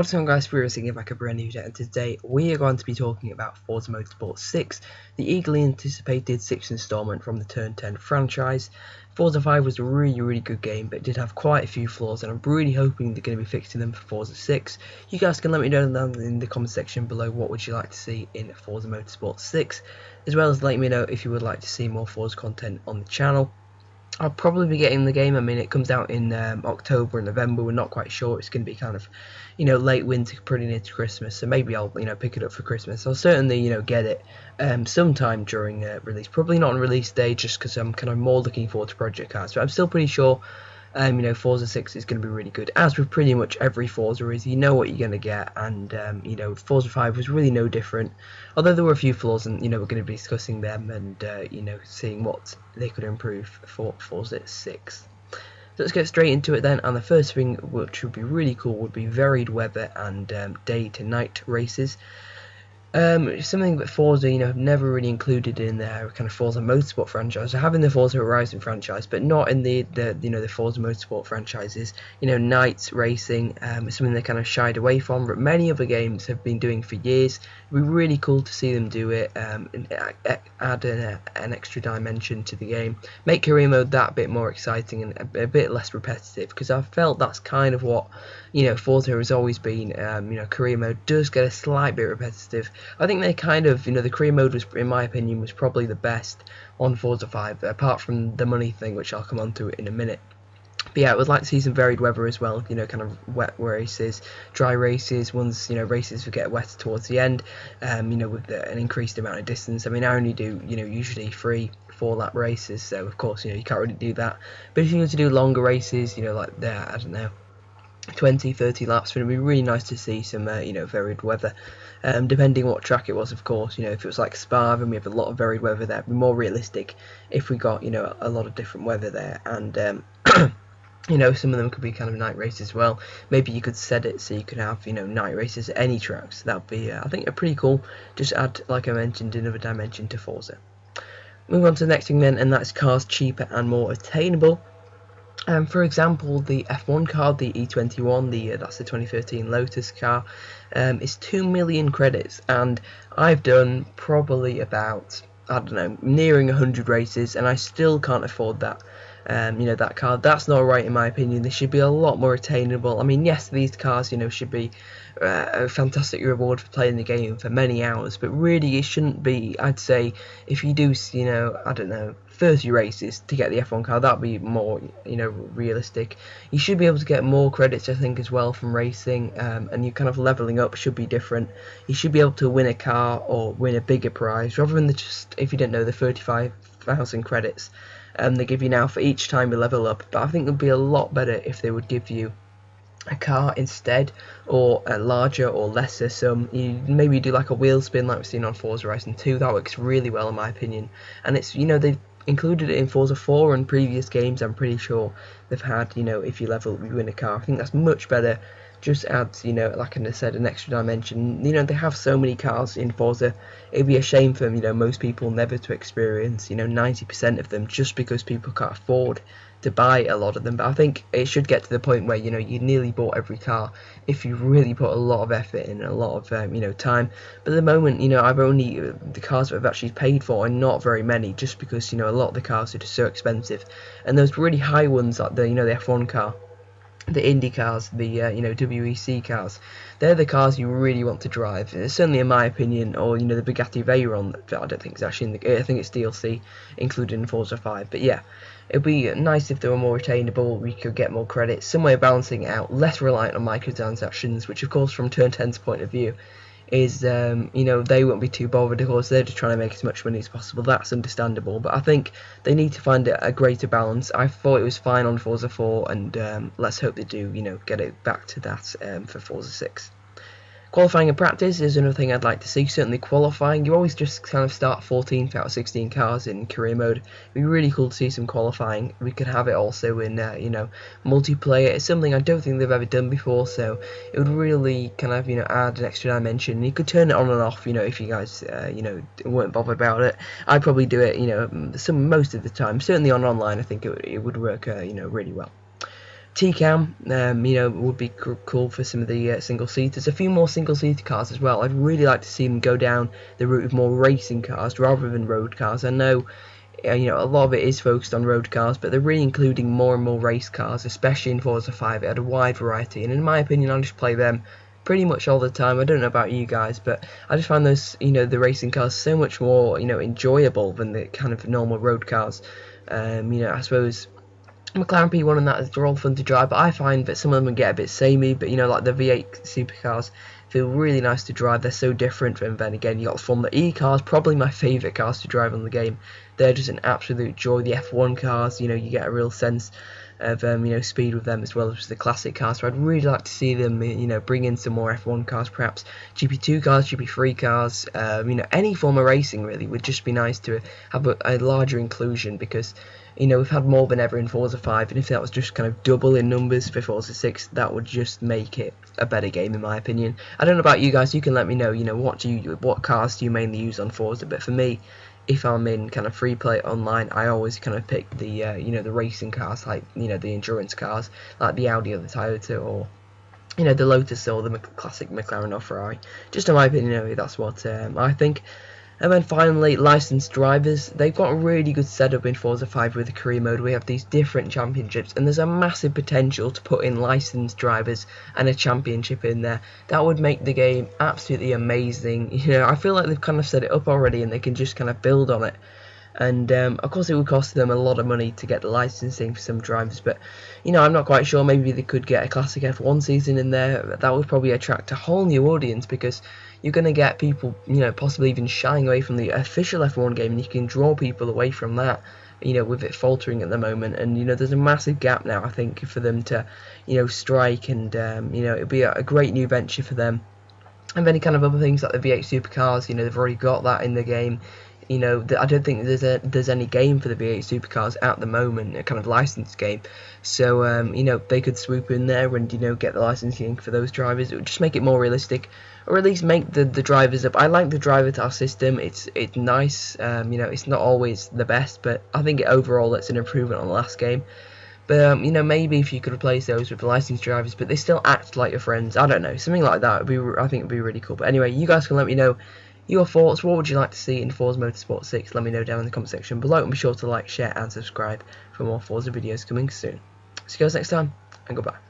What's going on, guys? We're getting back a brand new video, and today we are going to be talking about Forza Motorsport 6, the eagerly anticipated 6th installment from the Turn 10 franchise. Forza 5 was a really good game, but it did have quite a few flaws, and I'm really hoping they're going to be fixing them for Forza 6. You guys can let me know down in the comment section below what would you like to see in Forza Motorsport 6, as well as let me know if you would like to see more Forza content on the channel. I'll probably be getting the game. I mean, it comes out in October and November. We're not quite sure. It's going to be kind of, late winter, pretty near to Christmas. So maybe I'll, pick it up for Christmas. I'll certainly, get it sometime during release. Probably not on release day, just because I'm kind of more looking forward to Project Cars. But I'm still pretty sure, Forza 6 is going to be really good. As with pretty much every Forza is, you know what you're going to get. And, Forza 5 was really no different. Although there were a few flaws, and, we're going to be discussing them and, seeing what they could improve for Forza 6. So let's get straight into it then. And the first thing, which would be really cool, would be varied weather and day to night races. Something that Forza, have never really included in their kind of Forza Motorsport franchise. They're having the Forza Horizon franchise, but not in the Forza Motorsport franchises. Night racing is something they kind of shied away from, but many other games have been doing for years. It'd be really cool to see them do it, add an extra dimension to the game, make career mode that bit more exciting and a bit less repetitive, because I felt that's kind of what Forza has always been. Career mode does get a slight bit repetitive. I think they kind of, the career mode was, in my opinion, was probably the best on Forza 5, apart from the money thing, which I'll come on to in a minute. But yeah, I would like to see some varied weather as well, kind of wet races, dry races, ones, races that get wet towards the end, with an increased amount of distance. I mean, I only do, usually 3-4 lap races, so of course, you can't really do that. But if you were to do longer races, like there, I don't know, 20-30 laps, it would be really nice to see some varied weather, depending what track it was, of course. If it was like Spa, then we have a lot of varied weather there. It'd be more realistic if we got a lot of different weather there, and some of them could be kind of night races as well. Maybe you could set it so you could have night races at any tracks. That'd be I think a pretty cool, just add, like I mentioned, another dimension to Forza. Move on to the next thing then, and that's cars cheaper and more attainable. For example, the F1 car, the E21, that's the 2013 Lotus car, is 2 million credits, and I've done probably about, I don't know, nearing 100 races, and I still can't afford that. That car. That's not right in my opinion. They should be a lot more attainable. I mean, yes, these cars, should be a fantastic reward for playing the game for many hours, but really it shouldn't be. I'd say if you do, I don't know, 30 races to get the F1 car, that'd be more, realistic. You should be able to get more credits, I think, as well from racing, and you kind of leveling up should be different. You should be able to win a car or win a bigger prize, rather than just, if you didn't know, the 35,000 credits they give you now for each time you level up. But I think it would be a lot better if they would give you a car instead, or a larger or lesser sum. You maybe do like a wheel spin like we've seen on Forza Horizon 2. That works really well in my opinion, and it's, they've included it in Forza 4 and previous games. I'm pretty sure they've had, if you level up, you win a car. I think that's much better. Just adds, like I said, an extra dimension. They have so many cars in Forza. It'd be a shame for most people never to experience 90% of them, just because people can't afford to buy a lot of them. But I think it should get to the point where you nearly bought every car if you really put a lot of effort in, a lot of time. But at the moment, I've only the cars that I've actually paid for are not very many, just because a lot of the cars are just so expensive, and those really high ones like the the F1 car, the Indy cars, the WEC cars, they're the cars you really want to drive. Certainly in my opinion, or the Bugatti Veyron, that I don't think is actually I think it's DLC included in Forza 5. But yeah, it'd be nice if they were more attainable. We could get more credits, some way of balancing it out, less reliant on microtransactions, which of course from Turn 10's point of view is they won't be too bothered. Of course, they're just trying to make as much money as possible. That's understandable, but I think they need to find a greater balance. I thought it was fine on Forza 4, and let's hope they do get it back to that for Forza 6. Qualifying and practice is another thing I'd like to see. Certainly qualifying, you always just kind of start 14th out of 16 cars in career mode. It'd be really cool to see some qualifying. We could have it also in multiplayer. It's something I don't think they've ever done before, so it would really kind of add an extra dimension. You could turn it on and off, if you guys weren't bothered about it. I'd probably do it most of the time. Certainly on online, I think it would work really well. TCAM, would be cool for some of the single-seaters. A few more single-seater cars as well. I'd really like to see them go down the route of more racing cars rather than road cars. I know, a lot of it is focused on road cars, but they're really including more and more race cars, especially in Forza 5. It had a wide variety, and in my opinion, I just play them pretty much all the time. I don't know about you guys, but I just find those, the racing cars so much more, enjoyable than the kind of normal road cars. I suppose McLaren P1 and that, they're all fun to drive, but I find that some of them get a bit samey. But like the V8 supercars feel really nice to drive. They're so different. And then again, you got the Formula E cars, probably my favourite cars to drive on the game. They're just an absolute joy. The F1 cars, you get a real sense of speed with them, as well as the classic cars. So I'd really like to see them bring in some more F1 cars, perhaps GP2 cars, GP3 cars, any form of racing really would just be nice to have a larger inclusion, because we've had more than ever in Forza 5, and if that was just kind of double in numbers for Forza 6, that would just make it a better game in my opinion. I don't know about you guys, you can let me know, what cars do you mainly use on Forza, but for me, if I'm in kind of free play online, I always kind of pick the the racing cars, like the endurance cars, like the Audi or the Toyota, or the Lotus or the classic McLaren or Ferrari. Just in my opinion, that's what I think. And then finally, licensed drivers. They've got a really good setup in Forza 5 with the career mode. We have these different championships, and there's a massive potential to put in licensed drivers and a championship in there. That would make the game absolutely amazing. I feel like they've kind of set it up already, and they can just kind of build on it. And of course, it would cost them a lot of money to get the licensing for some drivers, but I'm not quite sure. Maybe they could get a classic F1 season in there. That would probably attract a whole new audience, because you're going to get people, possibly even shying away from the official F1 game, and you can draw people away from that, with it faltering at the moment. And, there's a massive gap now, I think, for them to, strike, and, it'll be a great new venture for them. And then kind of other things like the V8 supercars, they've already got that in the game. I don't think there's any game for the V8 supercars at the moment, a kind of licensed game. So they could swoop in there and get the licensing for those drivers. It would just make it more realistic, or at least make the drivers up. I like the driver task system. It's nice. It's not always the best, but I think overall it's an improvement on the last game. But maybe if you could replace those with licensed drivers, but they still act like your friends. I don't know, something like that. I think it'd be really cool. But anyway, you guys can let me know your thoughts. What would you like to see in Forza Motorsport 6? Let me know down in the comment section below, and be sure to like, share and subscribe for more Forza videos coming soon. See you guys next time, and goodbye.